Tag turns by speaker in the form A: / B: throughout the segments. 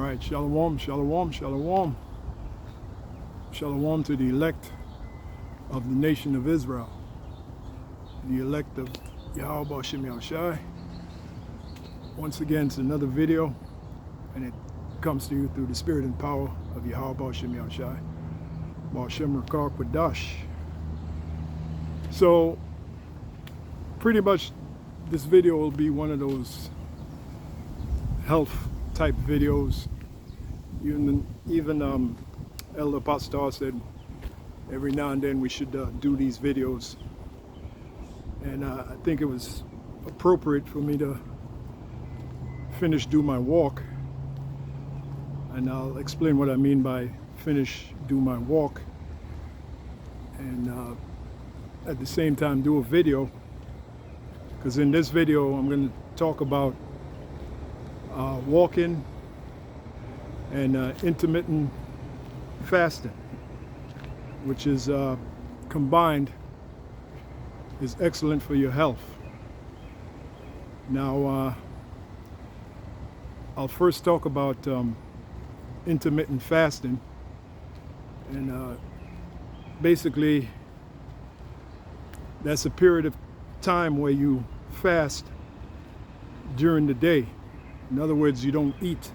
A: right, shalom, shalom, shalom. Shalom to the elect of the nation of Israel, the elect of Yahweh Hashem Yahushai. Once again, it's another video, and it comes to you through the spirit and power of Yahweh Hashem Yahushai, Ba'ashem Rakar Quadash. So, pretty much this video will be one of those health type videos. Even Elder Pastor said every now and then we should do these videos, and I think it was appropriate for me to do my walk, and I'll explain what I mean by do my walk, and at the same time do a video, because in this video I'm going to talk about walking and intermittent fasting, which is combined is excellent for your health. Now I'll first talk about intermittent fasting, and basically that's a period of time where you fast during the day. In other words, you don't eat.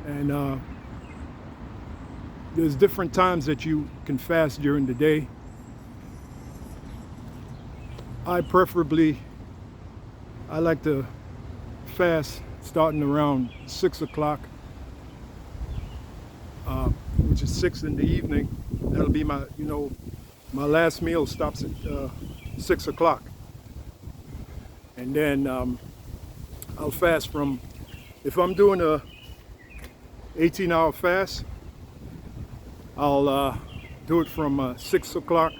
A: And there's different times that you can fast during the day. I like to fast starting around 6 o'clock, which is 6 in the evening. That'll be my last meal stops at 6 o'clock. And then I'll fast from, if I'm doing a 18-hour fast, I'll do it from 6 o'clock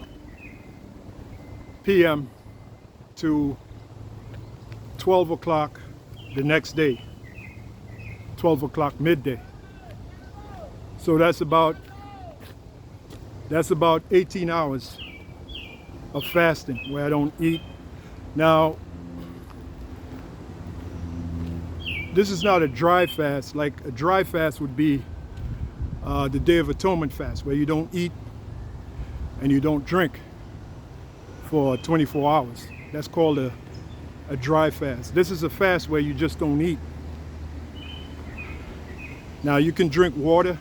A: p.m. to 12 o'clock the next day, 12 o'clock midday. So that's about 18 hours of fasting where I don't eat. Now, this is not a dry fast. Like a dry fast would be the Day of Atonement fast, where you don't eat and you don't drink for 24 hours. That's called a dry fast. This is a fast where you just don't eat. Now you can drink water.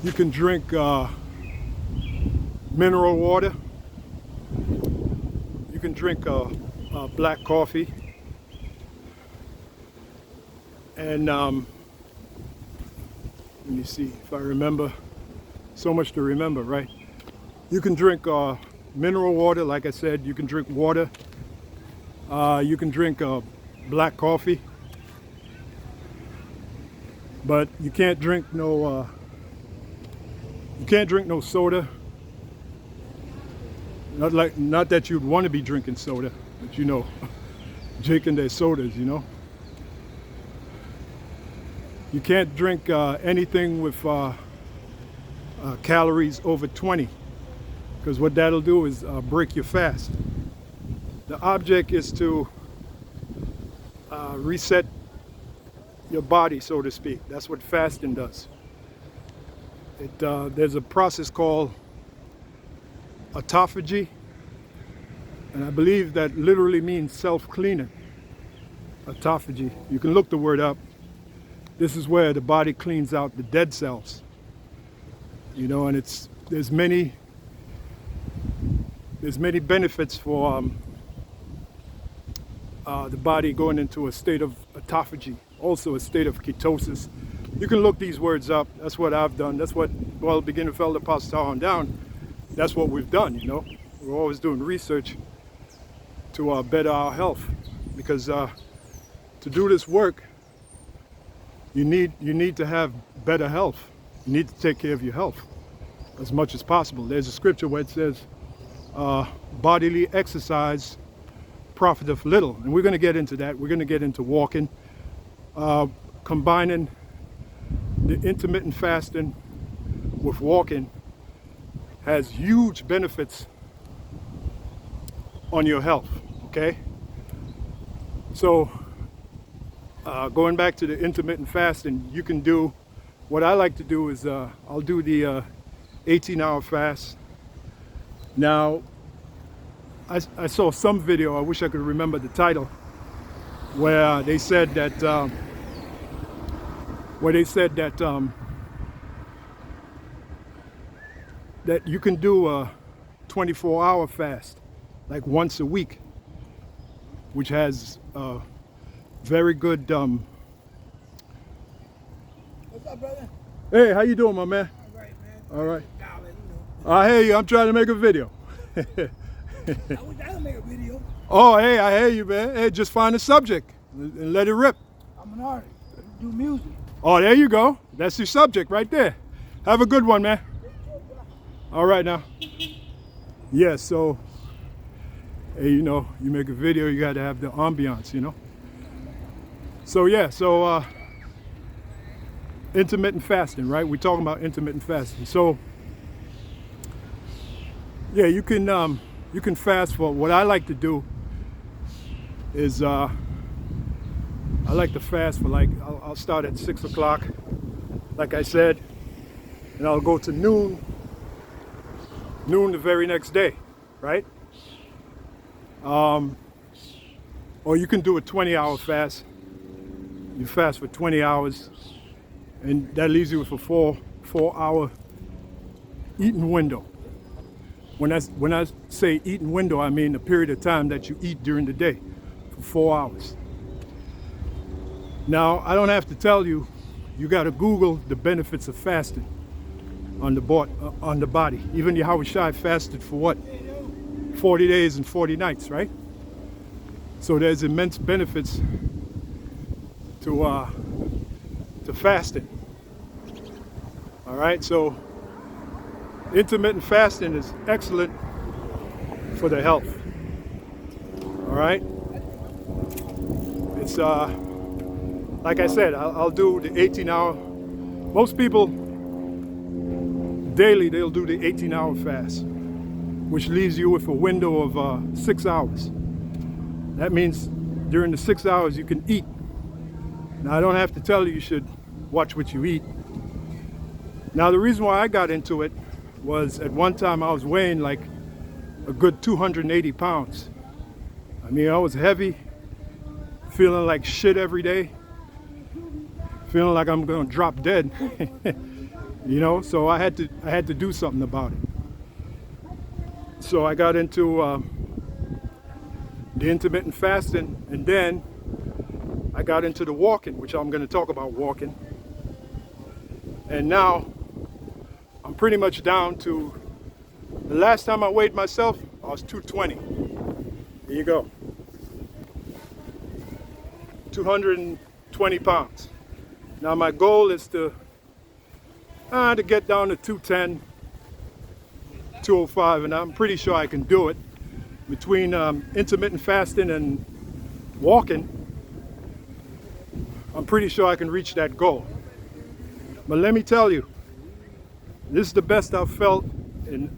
A: You can drink mineral water. You can drink black coffee. And let me see if I remember. So much to remember, right? You can drink mineral water, like I said. You can drink water. You can drink black coffee. But you can't drink no soda. Not that you'd want to be drinking soda, but drinking their sodas, You can't drink anything with calories over 20, because what that'll do is break your fast. The object is to reset your body, so to speak. That's what fasting does. There's a process called autophagy, and I believe that literally means self-cleaning. Autophagy. You can look the word up. This is where the body cleans out the dead cells. And there's many benefits for the body going into a state of autophagy, also a state of ketosis. You can look these words up. That's what I've done. That's what, beginner felder pastor on down, that's what we've done, We're always doing research to better our health, because to do this work, you need to have better health. You need to take care of your health as much as possible. There's a scripture where it says, bodily exercise profiteth little. And we're going to get into that. We're going to get into walking, combining the intermittent fasting with walking has huge benefits on your health, okay? So going back to the intermittent fasting, you can do, what I like to do is I'll do the 18-hour fast. Now, I saw some video, I wish I could remember the title, where they said that that you can do a 24-hour fast, like once a week, which has very good.
B: What's up, brother?
A: Hey, how you doing, my man?
B: All right, man.
A: All right.
B: Dollar, you know.
A: I hear you. I'm trying to make a video.
B: I wish I could make a video.
A: Oh, hey, I hear you, man. Hey, just find a subject and let it rip.
B: I'm an artist. I do music.
A: Oh, there you go. That's your subject right there. Have a good one, man. All right now. Yeah, so, hey, you know, you make a video, you got to have the ambiance, you know. So, yeah, so intermittent fasting, right? We're talking about intermittent fasting. So, yeah, you can fast for, what I like to do is I like to fast for, like, I'll start at 6 o'clock, like I said, and I'll go to noon the very next day, right? Or you can do a 20-hour fast. You fast for 20 hours, and that leaves you with a four-hour eating window. When I say eating window, I mean the period of time that you eat during the day for 4 hours. Now, I don't have to tell you, you got to Google the benefits of fasting on the body. Even Yahweh Shai fasted for what? 40 days and 40 nights, right? So there's immense benefits to fasting. All right, so intermittent fasting is excellent for the health. All right, it's like I said, I'll do the 18-hour. Most people daily they'll do the 18-hour fast, which leaves you with a window of 6 hours. That means during the 6 hours you can eat. Now, I don't have to tell you, you should watch what you eat. Now, the reason why I got into it was at one time I was weighing like a good 280 pounds. I mean, I was heavy, feeling like shit every day, feeling like I'm gonna drop dead. You know, so I had to do something about it. So I got into the intermittent fasting, and then I got into the walking, which I'm going to talk about walking. And now I'm pretty much down to, the last time I weighed myself, I was 220. Here you go. 220 pounds. Now my goal is to get down to 210, 205, and I'm pretty sure I can do it. Between intermittent fasting and walking, I'm pretty sure I can reach that goal. But let me tell you, this is the best I've felt in,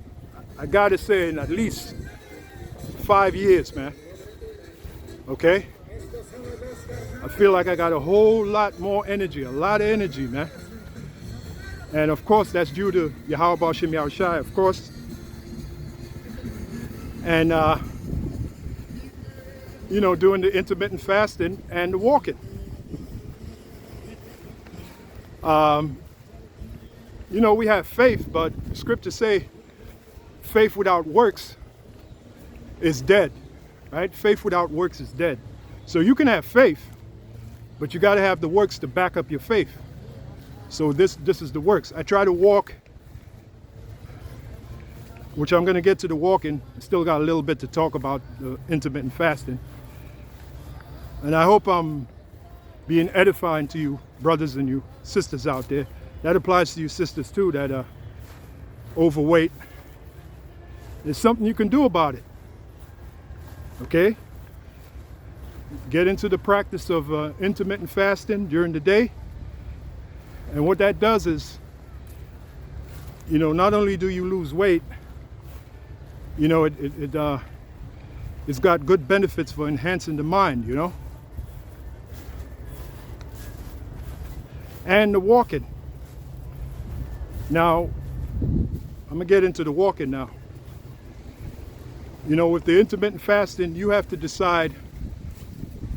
A: I gotta say, in at least 5 years, man. Okay? I feel like I got a whole lot more energy, a lot of energy, man. And of course, that's due to Yahweh B'Shem Yahweh Shai, of course. And, you know, doing the intermittent fasting and the walking. You know, we have faith, but the scriptures say faith without works is dead, right? Faith without works is dead. So you can have faith, but you got to have the works to back up your faith. So this is the works. I try to walk, which I'm going to get to the walking. Still got a little bit to talk about the intermittent fasting. And I hope I'm being edifying to you brothers and you sisters out there. That applies to you sisters too that are overweight. There's something you can do about it. Okay? Get into the practice of intermittent fasting during the day. And what that does is, you know, not only do you lose weight, you know, it's got good benefits for enhancing the mind, you know. and the walking. Now, I'm gonna get into the walking now. You know, with the intermittent fasting, you have to decide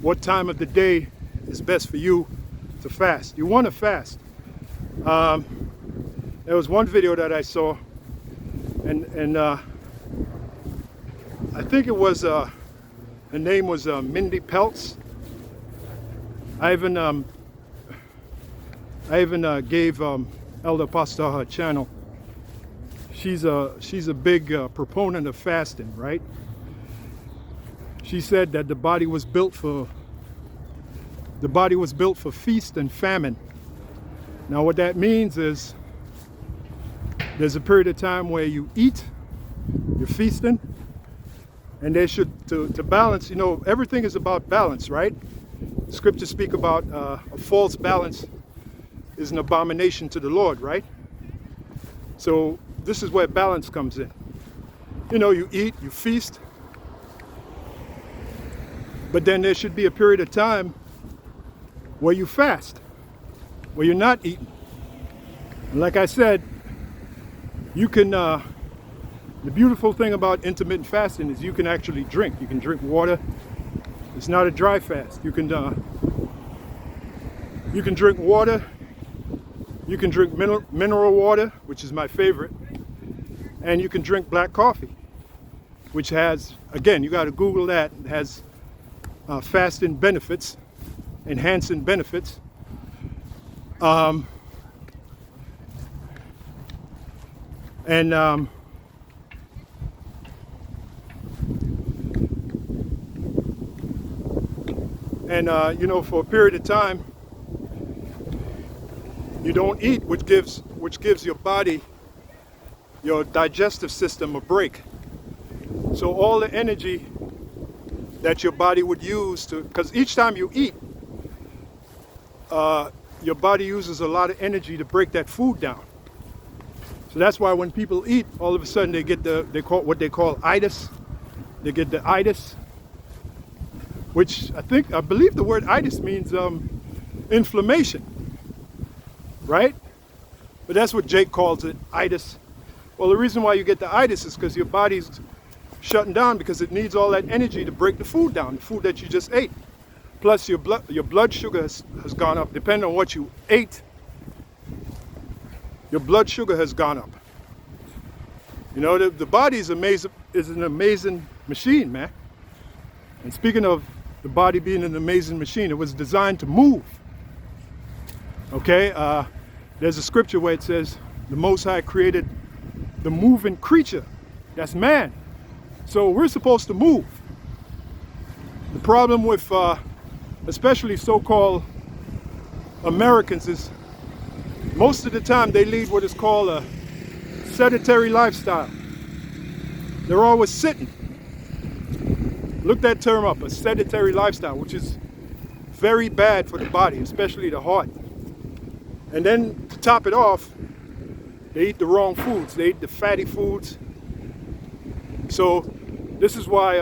A: what time of the day is best for you to fast. You want to fast. There was one video that I saw, and I think it was her name was Mindy Peltz. I even gave Elder Pastor her channel. She's a big proponent of fasting, right? She said that the body was built for feast and famine. Now what that means is there's a period of time where you eat, you're feasting, and there should to balance, you know, everything is about balance, right? Scriptures speak about a false balance is an abomination to the Lord, right? So this is where balance comes in. You know, you eat, you feast, but then there should be a period of time where you fast, where you're not eating. And like I said, you can, the beautiful thing about intermittent fasting is you can actually drink. You can drink water. It's not a dry fast. You can drink water. You can drink mineral water, which is my favorite. And you can drink black coffee, which has, again, you got to Google that. It has fasting benefits, enhancing benefits. You know, for a period of time, you don't eat, which gives your body, your digestive system, a break. So all the energy that your body would use to, because each time you eat, your body uses a lot of energy to break that food down. So that's why when people eat, all of a sudden they get what they call itis. They get the itis, which I believe the word itis means inflammation, right? But that's what Jake calls it, itis. Well, the reason why you get the itis is because your body's shutting down because it needs all that energy to break the food down, the food that you just ate. Plus your blood sugar has gone up. Depending on what you ate, your blood sugar has gone up. You know, the body is an amazing machine, man. And speaking of the body being an amazing machine, it was designed to move. Okay, there's a scripture where it says the Most High created the moving creature, that's man. So we're supposed to move. The problem with especially so-called Americans is most of the time they lead what is called a sedentary lifestyle. They're always sitting. Look that term up, a sedentary lifestyle, which is very bad for the body, especially the heart. And then to top it off, they eat the wrong foods. They eat the fatty foods. So this is why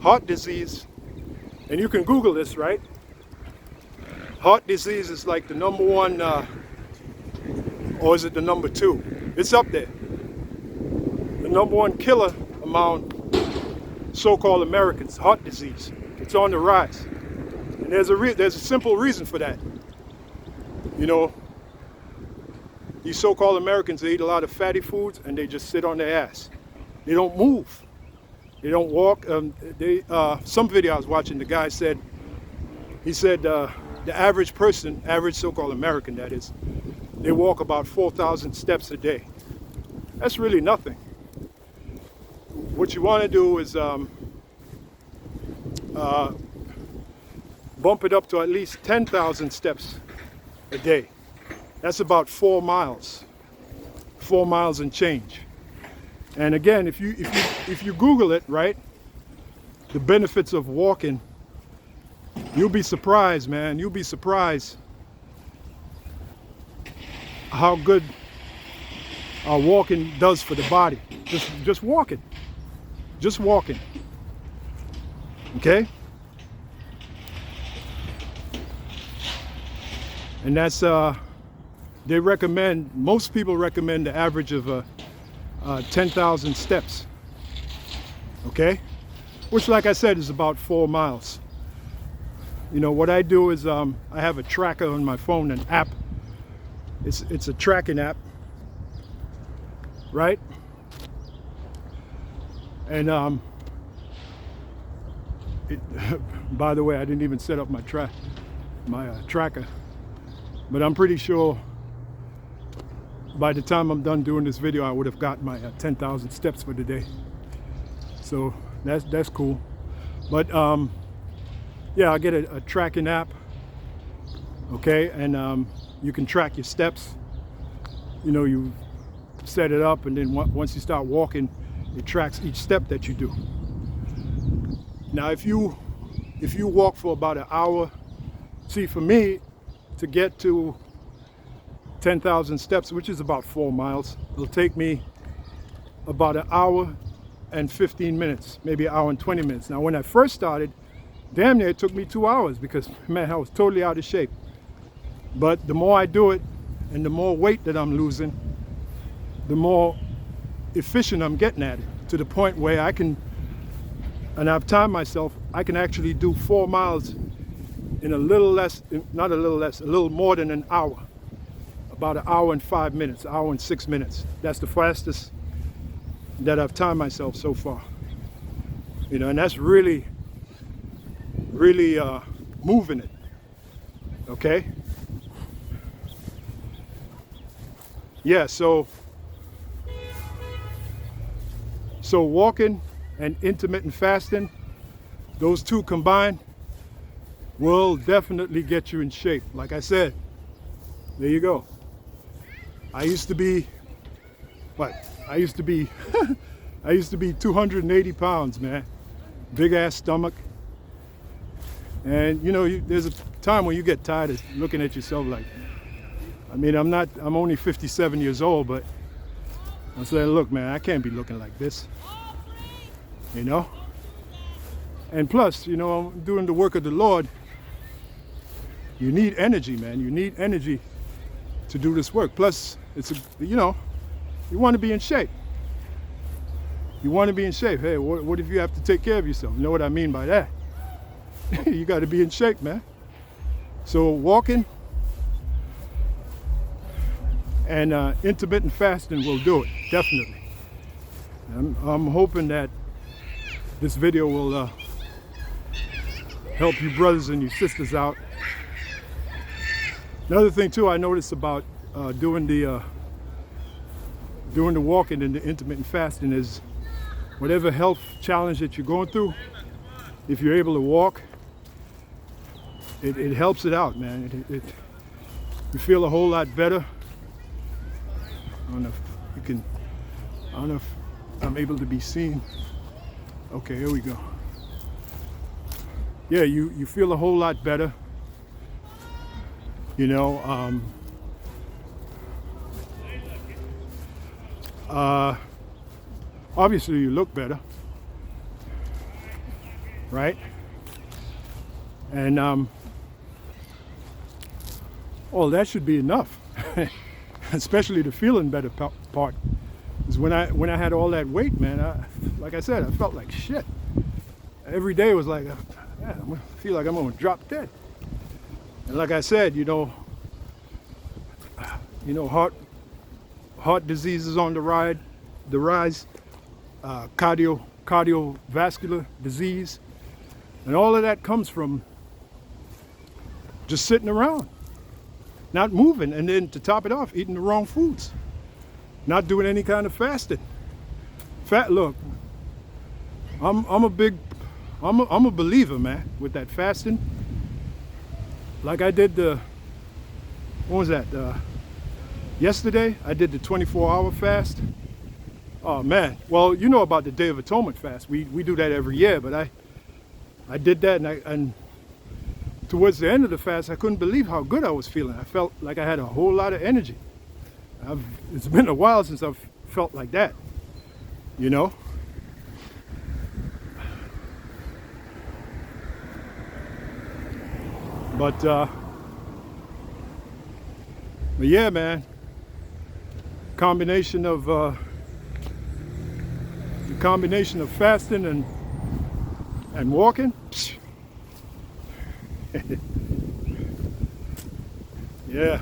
A: heart disease, and you can Google this, right? Heart disease is like the number one, or is it the number two? It's up there. The number one killer among so-called Americans, heart disease. It's on the rise. And there's a simple reason for that. You know, these so-called Americans, they eat a lot of fatty foods and they just sit on their ass. They don't move. They don't walk. Some video I was watching, the guy said, the average person, average so-called American that is, they walk about 4,000 steps a day. That's really nothing. What you want to do is bump it up to at least 10,000 steps a day. That's about 4 miles and change. And again, if you Google it, right, the benefits of walking, you'll be surprised, man. You'll be surprised how good walking does for the body. Just walking. Just walking. Okay? And that's they recommend, most people recommend the average of 10,000 steps, okay, which, like I said, is about 4 miles. You know what I do is I have a tracker on my phone, an app. It's a tracking app, right? And by the way, I didn't even set up my tracker, but I'm pretty sure by the time I'm done doing this video, I would have got my 10,000 steps for the day. So that's cool. But yeah, I get a tracking app, okay, and you can track your steps. You know, you set it up, and then once you start walking, it tracks each step that you do. Now, if you walk for about an hour, see, for me, to get to 10,000 steps, which is about 4 miles, it'll take me about an hour and 15 minutes, maybe an hour and 20 minutes. Now, when I first started, damn near it took me 2 hours because, man, I was totally out of shape. But the more I do it and the more weight that I'm losing, the more efficient I'm getting at it, to the point where I can, and I've timed myself, I can actually do 4 miles in a little less, not a little less, a little more than an hour. About an hour and 5 minutes, an hour and 6 minutes. That's the fastest that I've timed myself so far. You know, and that's really moving it, okay? Yeah, so walking and intermittent fasting, those two combined will definitely get you in shape. Like I said, there you go. I used to be, I used to be 280 pounds, man. Big ass stomach. And you know, there's a time when you get tired of looking at yourself like, I mean, I'm only 57 years old, but I'm saying, look, man, I can't be looking like this, you know? And plus, you know, I'm doing the work of the Lord. You need energy, man. You need energy to do this work. Plus, you know, you want to be in shape. You want to be in shape. Hey, what if you have to take care of yourself? You know what I mean by that? You got to be in shape, man. So walking and intermittent fasting will do it, definitely. I'm hoping that this video will help you brothers and you sisters out. Another thing too, I noticed about doing the walking and the intermittent fasting is, whatever health challenge that you're going through, if you're able to walk, it helps it out, man. You feel a whole lot better. I don't know if I'm able to be seen. Okay, here we go. Yeah, you feel a whole lot better. You know, obviously you look better, right? And well, that should be enough. Especially the feeling better part is when I had all that weight, man. Like I said, I felt like shit. Every day was like, man, I feel like I'm gonna drop dead. And like I said, you know, heart disease is on the rise, cardiovascular disease, and all of that comes from just sitting around, not moving, and then to top it off, eating the wrong foods, not doing any kind of fasting. Look, I'm a believer, man, with that fasting. Like I did what was that? Yesterday, I did the 24-hour fast. Oh man, well, you know about the Day of Atonement fast. We do that every year, but I did that, and towards the end of the fast, I couldn't believe how good I was feeling. I felt like I had a whole lot of energy. It's been a while since I've felt like that, you know? But But yeah, man, combination of the combination of fasting and walking. Yeah.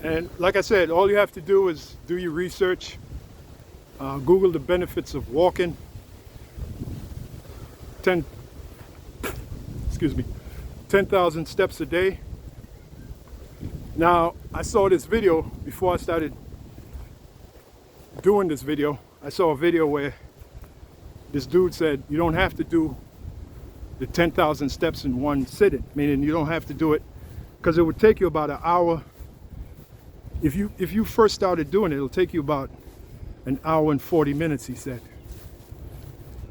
A: And like I said, all you have to do is do your research, Google the benefits of walking. 10,000 steps a day. Now, I saw this video before I started doing this video. I saw a video where this dude said you don't have to do the 10,000 steps in one sitting, meaning you don't have to do it because it would take you about an hour. If you first started doing it, it'll take you about an hour and 40 minutes, he said.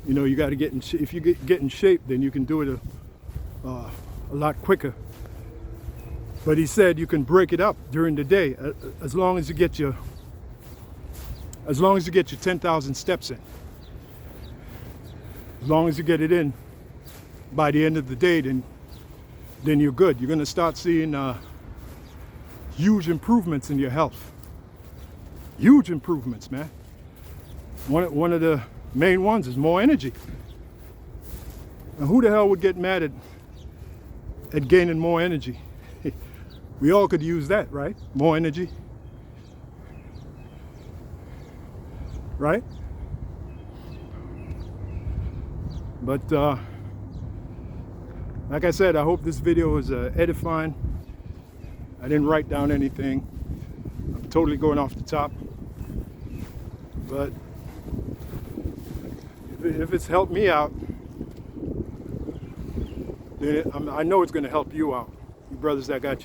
A: You know, you got to get in shape. If you get in shape, then you can do it a lot quicker. But he said you can break it up during the day as long as you get your 10,000 steps in. As long as you get it in by the end of the day, then you're good. You're going to start seeing huge improvements in your health. Huge improvements, man. One of the main ones is more energy. Now, who the hell would get mad at gaining more energy? We all could use that, right? More energy. Right? But like I said, I hope this video is edifying. I didn't write down anything. I'm totally going off the top. But if it's helped me out, then I know it's going to help you out. You brothers that got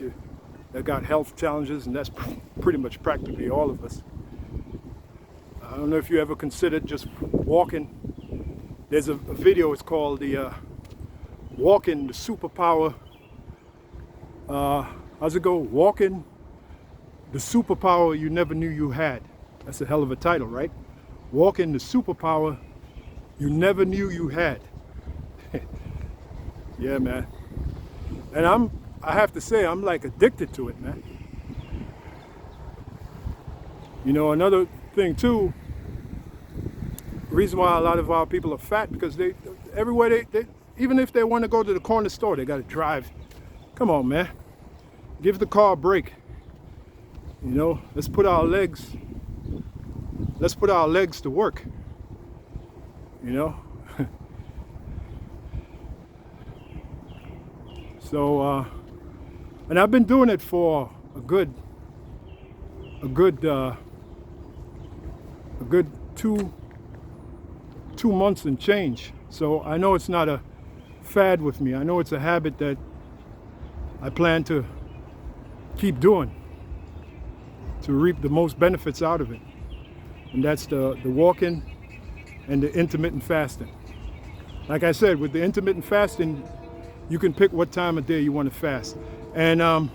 A: health challenges, and that's pretty much practically all of us. I don't know if you ever considered just walking. There's a video, it's called the Walking the Superpower. How's it go? Walking the Superpower You Never Knew You Had. That's a hell of a title, right? Walking the Superpower You Never Knew You Had. Yeah, man. And I have to say, I'm like addicted to it, man. You know, another thing too, the reason why a lot of our people are fat, because everywhere they even if they want to go to the corner store, they got to drive. Come on, man. Give the car a break. You know, let's put our legs to work. You know? So, and I've been doing it for a good 2 months and change. So I know it's not a fad with me. I know it's a habit that I plan to keep doing to reap the most benefits out of it. And that's the walking and the intermittent fasting. Like I said, with the intermittent fasting, you can pick what time of day you want to fast. And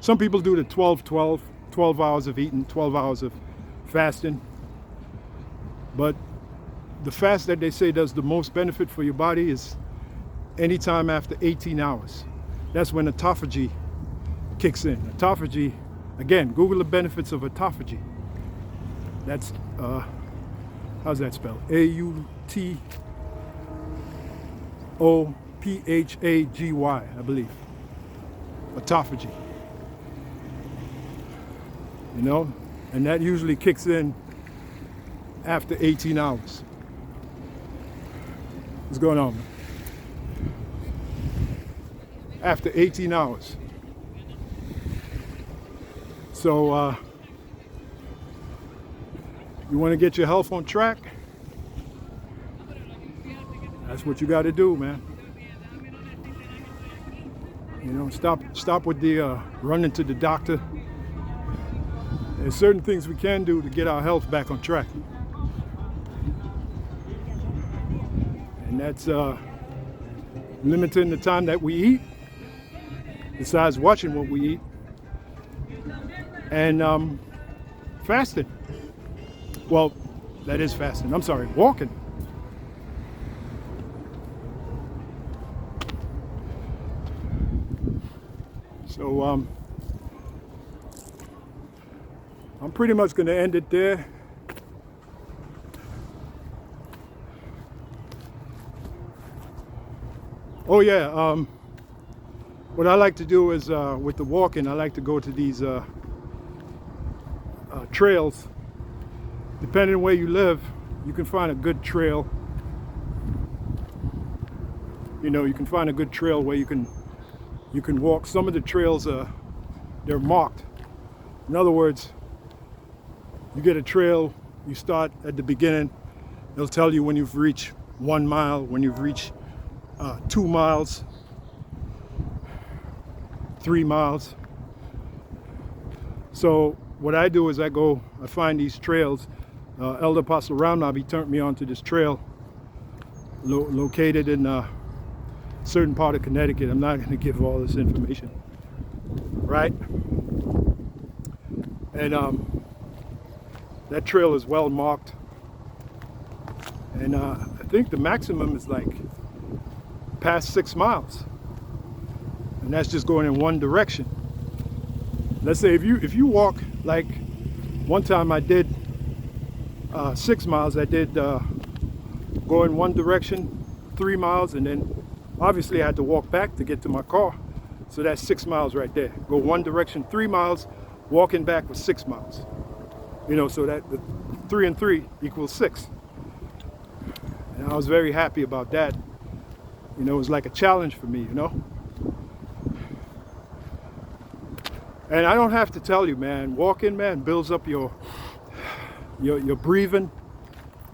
A: some people do the 12-12, 12 hours of eating, 12 hours of fasting. But the fast that they say does the most benefit for your body is anytime after 18 hours. That's when autophagy kicks in. Autophagy, again, Google the benefits of autophagy. That's, how's that spelled? A-U-T-O-P-H-A-G-Y, I believe. Autophagy. You know, and that usually kicks in after 18 hours. What's going on, man? After 18 hours. So, you want to get your health on track? That's what you got to do, man. You know, stop with the running to the doctor. There's certain things we can do to get our health back on track. And that's limiting the time that we eat, besides watching what we eat, and fasting. Well, that is fasting. I'm sorry, walking. So I'm pretty much going to end it there. Oh yeah, what I like to do is with the walking, I like to go to these trails. Depending on where you live, you can find a good trail. You know, you can find a good trail where you can walk. Some of the trails they're marked. In other words, you get a trail, you start at the beginning. They'll tell you when you've reached 1 mile, when you've reached 2 miles, 3 miles. So what I do is I find these trails. Elder Apostle Ramnab, he turned me onto this trail located in a certain part of Connecticut. I'm not going to give all this information, right? And that trail is well marked. And I think the maximum is like past 6 miles, and that's just going in one direction. Let's say if you walk, like one time I did 6 miles. I did go in one direction 3 miles, and then obviously I had to walk back to get to my car, so that's 6 miles right there. Go one direction 3 miles, walking back was 6 miles, you know, so that the 3 and 3 equals 6. And I was very happy about that. You know, it was like a challenge for me, you know. And I don't have to tell you, man, walking, man, builds up your breathing,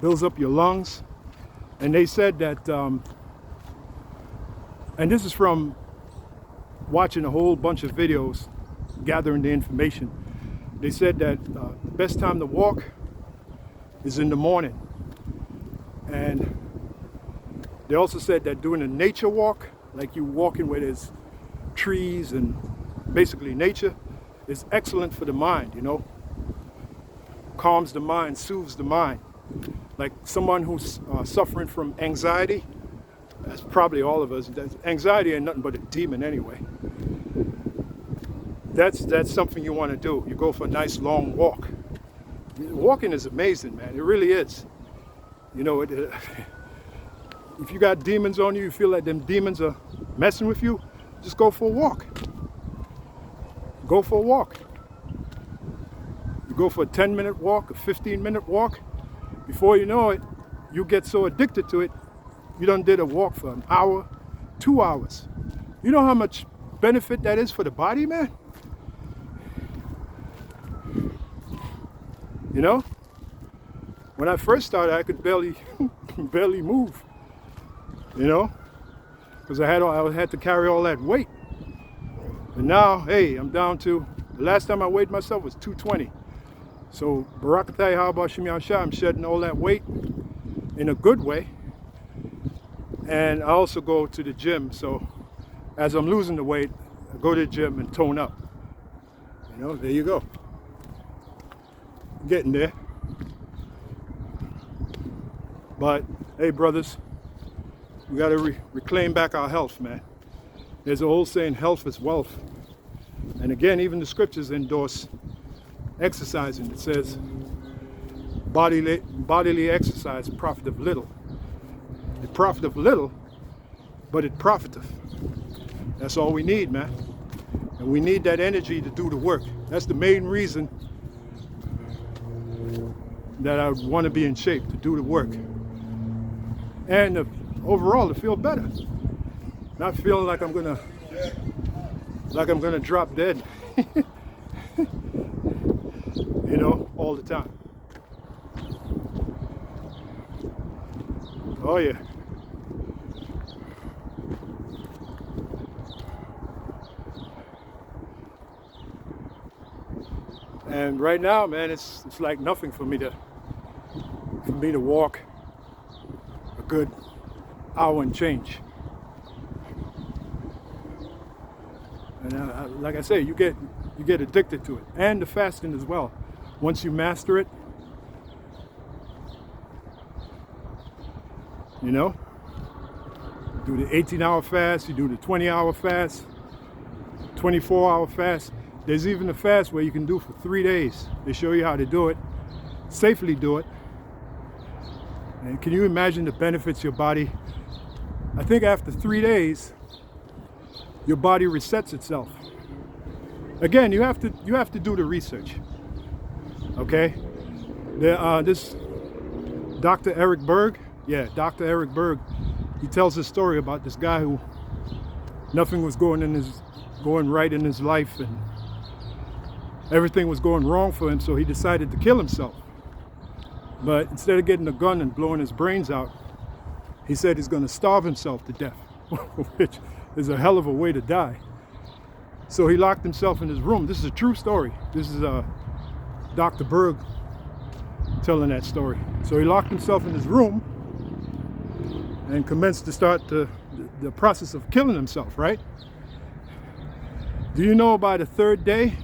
A: builds up your lungs. And they said that, and this is from watching a whole bunch of videos, gathering the information. They said that the best time to walk is in the morning. And they also said that doing a nature walk, like you walking where there's trees and basically nature, is excellent for the mind, you know. Calms the mind, soothes the mind. Like someone who's suffering from anxiety, that's probably all of us. Anxiety ain't nothing but a demon anyway. That's something you want to do. You go for a nice long walk. Walking is amazing, man. It really is. You know, if you got demons on you, you feel like them demons are messing with you, just go for a walk. Go for a walk. You go for a 10-minute walk, a 15-minute walk. Before you know it, you get so addicted to it, you done did a walk for an hour, 2 hours. You know how much benefit that is for the body, man? You know? When I first started, I could barely move. You know? Because I had to carry all that weight. And now, hey, I'm down to, the last time I weighed myself was 220. So, Barakatai Haba Shimyan Shah, I'm shedding all that weight in a good way. And I also go to the gym. So, as I'm losing the weight, I go to the gym and tone up. You know, there you go. Getting there. But, hey, brothers, we got to reclaim back our health, man. There's a whole saying, health is wealth. And again, even the scriptures endorse exercising. It says, bodily exercise profiteth little. It profiteth little, but it profiteth. That's all we need, man. And we need that energy to do the work. That's the main reason that I want to be in shape, to do the work. And overall, to feel better. Not feeling like I'm gonna drop dead, you know, all the time. Oh yeah. And right now, man, it's like nothing for me to walk a good hour and change. And like I say, you get addicted to it, and the fasting as well. Once you master it, you know, do the 18-hour fast, you do the 20-hour fast, 24-hour fast. There's even a fast where you can do for 3 days. They show you how to do it, safely do it. And can you imagine the benefits your body? I think after 3 days, your body resets itself. Again, you have to do the research. Okay? This Dr. Eric Berg, Dr. Eric Berg, he tells a story about this guy who nothing was going right in his life, and everything was going wrong for him, so he decided to kill himself. But instead of getting a gun and blowing his brains out, he said he's going to starve himself to death, which is a hell of a way to die. So he locked himself in his room. This is a true story. This is Dr. Berg telling that story. So he locked himself in his room and commenced to start the process of killing himself, right? Do you know by the 3rd day,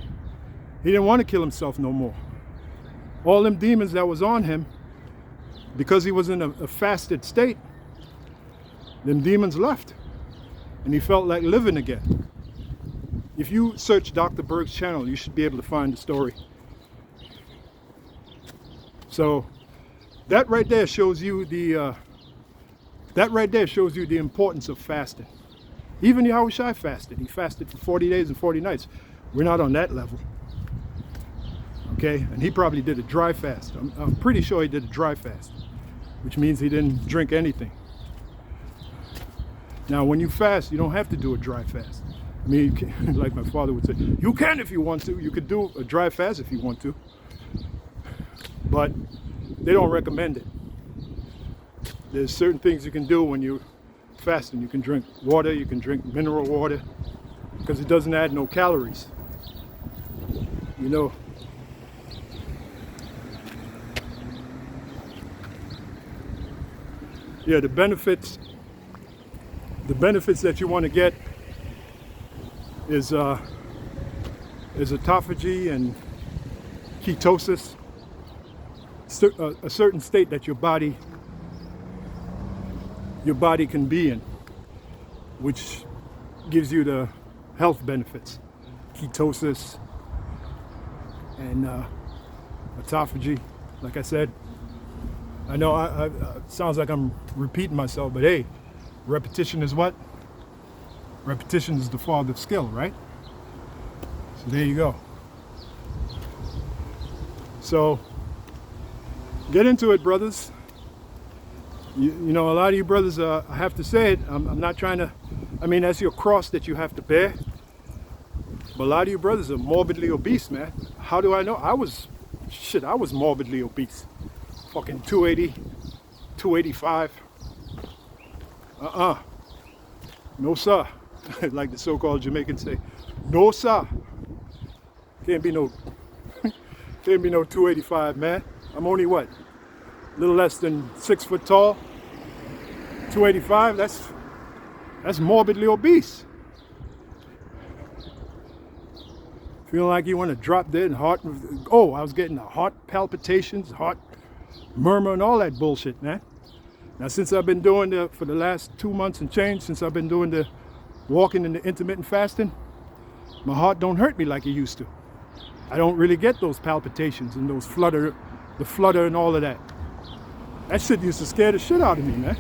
A: he didn't want to kill himself no more. All them demons that was on him, because he was in a fasted state, them demons left. And he felt like living again. If you search Dr. Berg's channel, you should be able to find the story. So that right there shows you the importance of fasting. Even Yahushua fasted. He fasted for 40 days and 40 nights. We're not on that level. Okay, and he probably did a dry fast. I'm pretty sure he did a dry fast, which means he didn't drink anything. Now, when you fast, you don't have to do a dry fast. I mean, like my father would say, you can if you want to. You could do a dry fast if you want to. But they don't recommend it. There's certain things you can do when you're fasting. You can drink water, you can drink mineral water, because it doesn't add no calories. You know, yeah, the benefits that you want to get is autophagy and ketosis, a certain state that your body can be in, which gives you the health benefits. Ketosis and autophagy, like I said. I know it sounds like I'm repeating myself, but hey, repetition is what? Repetition is the father of skill, right? So there you go. So get into it, brothers. You know, a lot of you brothers, I have to say it, I'm not trying to, I mean, that's your cross that you have to bear. But a lot of you brothers are morbidly obese, man. How do I know? I was morbidly obese. Fucking 280, 285. No, sir. Like the so-called Jamaicans say, no, sir. Can't be no 285, man. I'm only what? A little less than 6 foot tall. 285, that's morbidly obese. Feeling like you want to drop dead and heart. Oh, I was getting the heart palpitations, heart murmur and all that bullshit, man. Now, since I've been doing for the last 2 months and change, since I've been doing the walking and the intermittent fasting, my heart don't hurt me like it used to. I don't really get those palpitations and those flutter and all of that. That shit used to scare the shit out of me, man.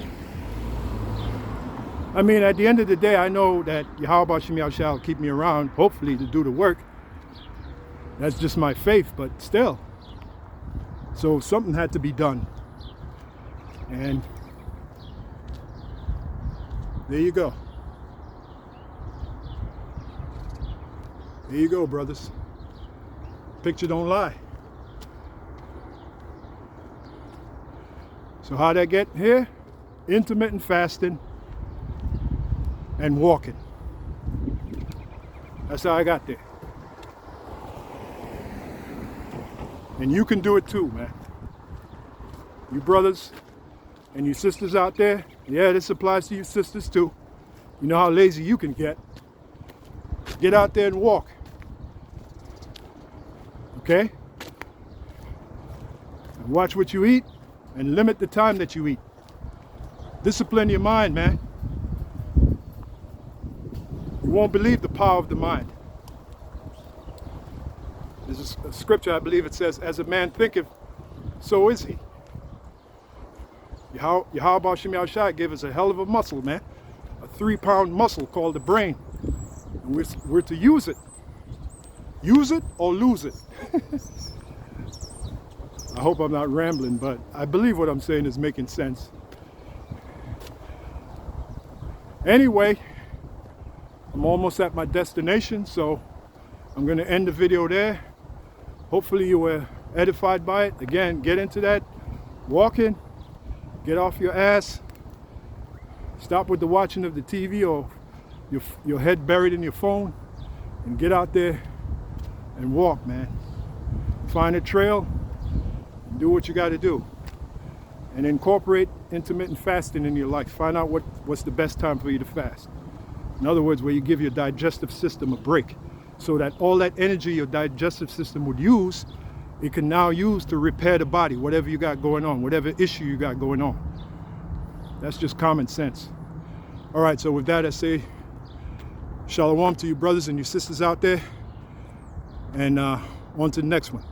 A: I mean, at the end of the day, I know that Yahweh Shem Yahweh shall keep me around, hopefully, to do the work. That's just my faith, but still. So something had to be done. And there you go. There you go, brothers. Picture don't lie. So how'd I get here? Intermittent fasting and walking. That's how I got there. And you can do it too, man. You brothers and you sisters out there, yeah, this applies to you sisters too. You know how lazy you can get. Get out there and walk. Okay? And watch what you eat and limit the time that you eat. Discipline your mind, man. You won't believe the power of the mind. There's a scripture, I believe it says, as a man thinketh, so is he. Yahweh Shem Yahushua gave us a hell of a muscle, man. A 3-pound muscle called the brain. And we're to use it. Use it or lose it. I hope I'm not rambling, but I believe what I'm saying is making sense. Anyway, I'm almost at my destination, so I'm going to end the video there. Hopefully you were edified by it. Again, get into that walking, get off your ass, stop with the watching of the TV or your head buried in your phone, and get out there and walk, man. Find a trail, and do what you got to do, and incorporate intermittent fasting in your life. Find out what's the best time for you to fast. In other words, where you give your digestive system a break, so that all that energy your digestive system would use, it can now use to repair the body, whatever you got going on, whatever issue you got going on. That's just common sense. All right, so with that, I say shalom to you brothers and your sisters out there, and on to the next one.